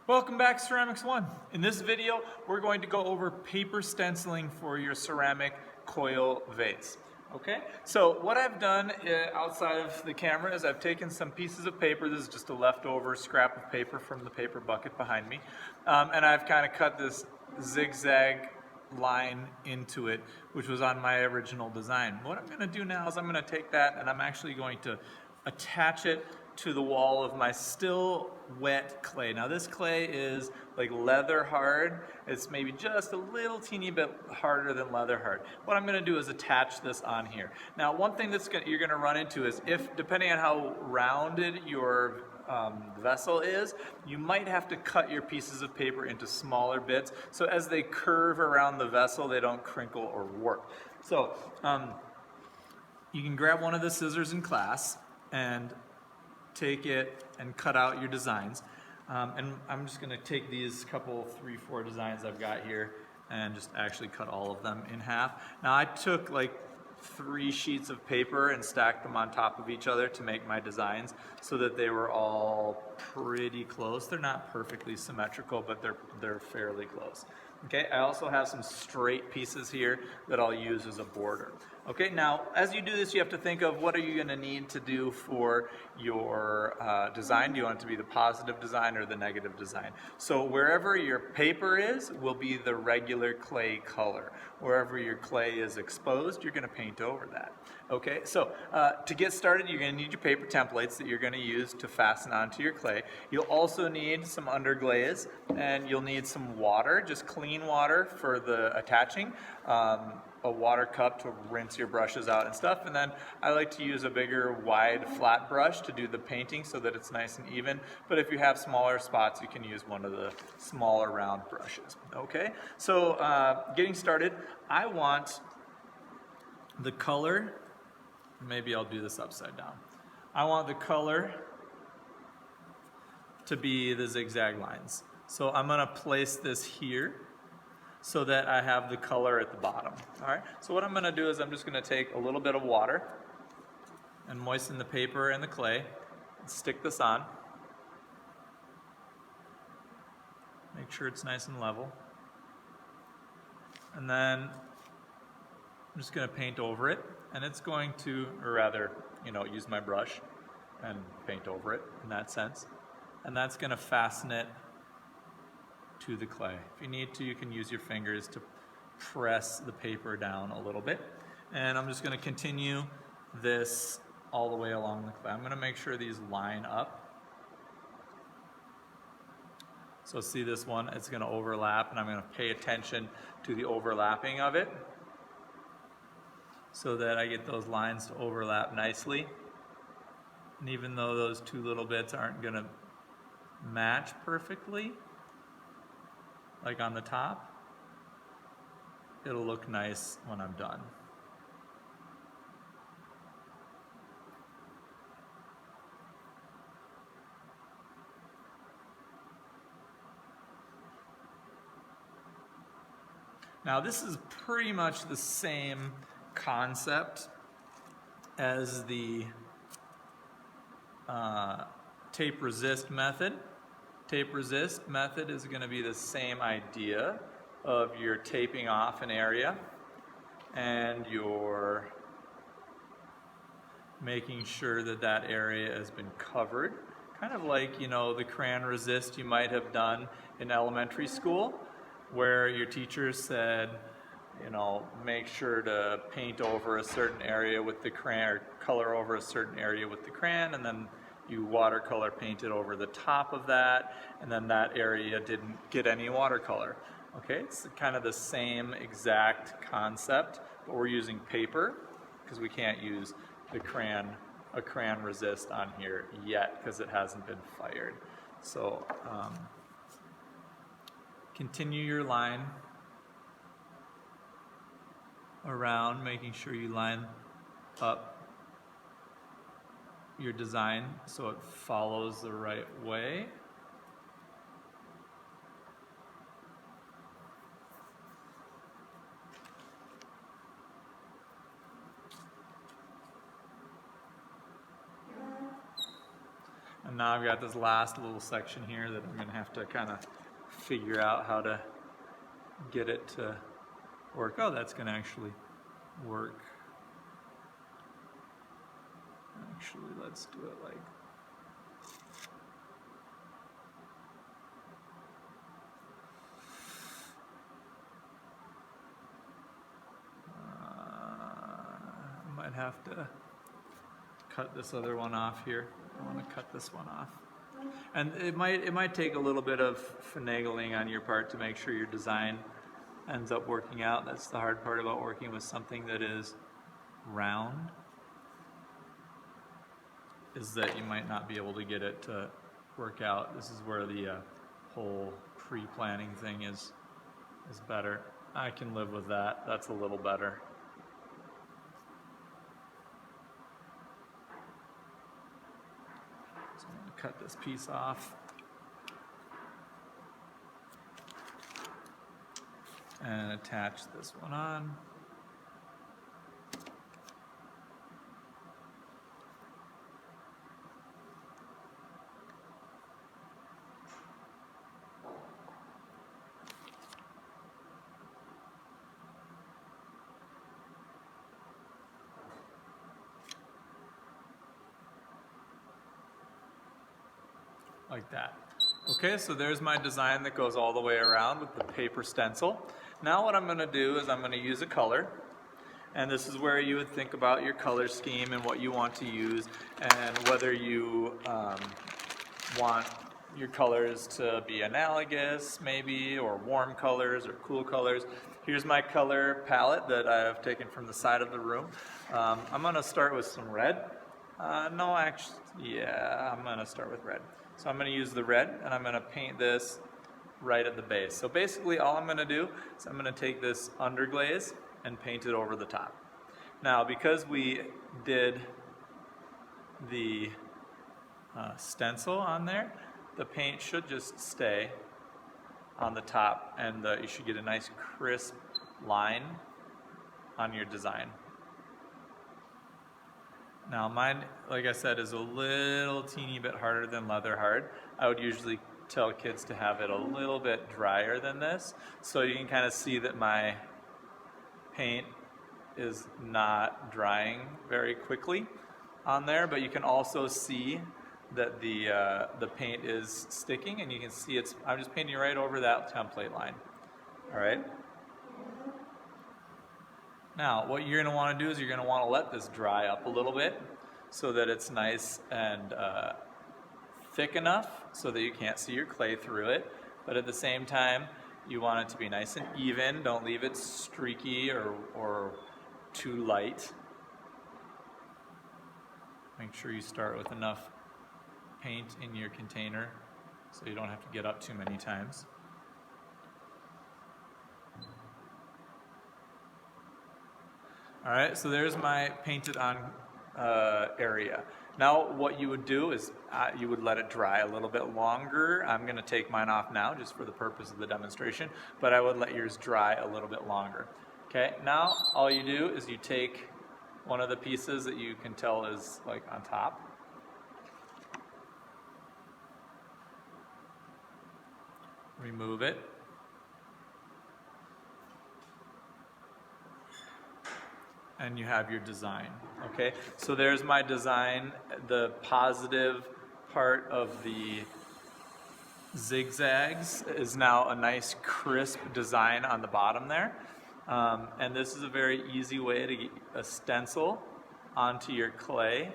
Welcome back, Ceramics 1. In this video, we're going to go over paper stenciling for your ceramic coil vase. Okay, so what I've done outside of the camera is I've taken some pieces of paper. This is just a leftover scrap of paper from the paper bucket behind me. And I've kind of cut this zigzag line into it, which was on my original design. What I'm going to do now is I'm going to take that and I'm actually going to attach it to the wall of my still wet clay. Now this clay is like leather hard. It's maybe just a little teeny bit harder than leather hard. What I'm going to do is attach this on here. Now one thing you're going to run into is depending on how rounded your vessel is, you might have to cut your pieces of paper into smaller bits so as they curve around the vessel they don't crinkle or warp. So you can grab one of the scissors in class and take it and cut out your designs. And I'm just going to take these couple, 3-4 designs I've got here and just actually cut all of them in half. Now I took like 3 sheets of paper and stacked them on top of each other to make my designs so that they were all pretty close. They're not perfectly symmetrical, but they're fairly close. Okay, I also have some straight pieces here that I'll use as a border. Okay, now as you do this, you have to think of what are you going to need to do for your design. Do you want it to be the positive design or the negative design? So wherever your paper is will be the regular clay color. Wherever your clay is exposed, you're going to paint over that. Okay, so to get started, you're going to need your paper templates that you're going to use to fasten onto your clay. You'll also need some underglaze, and you'll need some water, just clean water for the attaching, a water cup to rinse your brushes out and stuff, and then I like to use a bigger, wide, flat brush to do the painting so that it's nice and even, but if you have smaller spots, you can use one of the smaller round brushes. Okay, so getting started, I want the color, maybe I'll do this upside down. I want the color to be the zigzag lines. So I'm going to place this here so that I have the color at the bottom. All right. So what I'm going to do is I'm just going to take a little bit of water and moisten the paper and the clay and stick this on. Make sure it's nice and level. And then I'm just going to paint over it, and it's going to, or rather, use my brush and paint over it in that sense. And that's going to fasten it to the clay. If you need to, you can use your fingers to press the paper down a little bit. And I'm just going to continue this all the way along the clay. I'm going to make sure these line up. So see this one, it's going to overlap, and I'm going to pay attention to the overlapping of it so that I get those lines to overlap nicely. And even though those 2 little bits aren't going to match perfectly, like on the top, it'll look nice when I'm done. Now this is pretty much the same concept as the tape resist method. Tape resist method is going to be the same idea of you're taping off an area and you're making sure that that area has been covered. Kind of like, the crayon resist you might have done in elementary school where your teacher said, make sure to paint over a certain area with the crayon, or color over a certain area with the crayon, and then you watercolor painted over the top of that, and then that area didn't get any watercolor. Okay, it's kind of the same exact concept, but we're using paper because we can't use a crayon resist on here yet because it hasn't been fired. So continue your line around, making sure you line up your design so it follows the right way. And now I've got this last little section here that I'm going to have to kind of figure out how to get it to work. Oh, that's going to actually work. Actually, let's do it like I might have to cut this other one off here. I want to cut this one off. And it might take a little bit of finagling on your part to make sure your design ends up working out. That's the hard part about working with something that is round, is that you might not be able to get it to work out. This is where the whole pre-planning thing is better. I can live with that. That's a little better. So I'm going to cut this piece off. And attach this one on. Like that. Okay, so there's my design that goes all the way around with the paper stencil. Now what I'm going to do is I'm going to use a color, and this is where you would think about your color scheme and what you want to use, and whether you want your colors to be analogous maybe, or warm colors or cool colors. Here's my color palette that I have taken from the side of the room. I'm going to start with some red. I'm going to start with red. So I'm going to use the red, and I'm going to paint this right at the base. So basically all I'm going to do is I'm going to take this underglaze and paint it over the top. Now because we did the stencil on there, the paint should just stay on the top, and you should get a nice crisp line on your design. Now mine, like I said, is a little teeny bit harder than leather hard. I would usually tell kids to have it a little bit drier than this, so you can kind of see that my paint is not drying very quickly on there, but you can also see that the paint is sticking, and you can see I'm just painting right over that template line. All right. Now, what you're going to want to do is you're going to want to let this dry up a little bit so that it's nice and thick enough so that you can't see your clay through it. But at the same time, you want it to be nice and even. Don't leave it streaky or too light. Make sure you start with enough paint in your container so you don't have to get up too many times. All right, so there's my painted on area. Now what you would do is you would let it dry a little bit longer. I'm going to take mine off now just for the purpose of the demonstration, but I would let yours dry a little bit longer. Okay, now all you do is you take one of the pieces that you can tell is like on top. Remove it. And you have your design. Okay, so there's my design. The positive part of the zigzags is now a nice crisp design on the bottom there. And this is a very easy way to get a stencil onto your clay,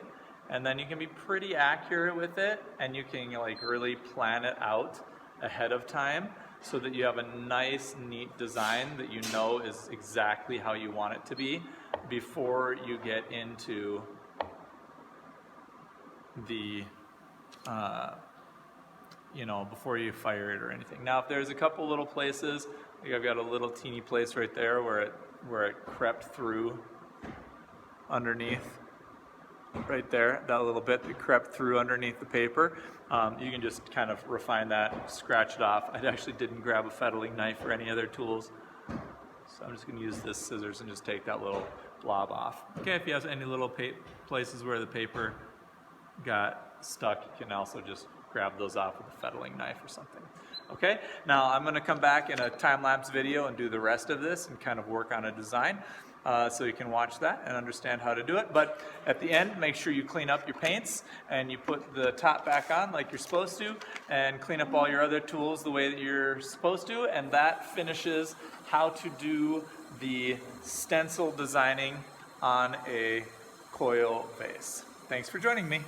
and then you can be pretty accurate with it, and you can like really plan it out ahead of time so that you have a nice, neat design that you know is exactly how you want it to be before you get into the, before you fire it or anything. Now, if there's a couple little places, like I've got a little teeny place right there where it crept through underneath, right there, that little bit that crept through underneath the paper, you can just kind of refine that, scratch it off. I actually didn't grab a fettling knife or any other tools, so I'm just going to use this scissors and just take that little blob off. Okay, if you have any little places where the paper got stuck, you can also just grab those off with a fettling knife or something. Okay, now I'm going to come back in a time-lapse video and do the rest of this and kind of work on a design. So you can watch that and understand how to do it. But at the end, make sure you clean up your paints and you put the top back on like you're supposed to, and clean up all your other tools the way that you're supposed to, and that finishes how to do the stencil designing on a coil vase. Thanks for joining me.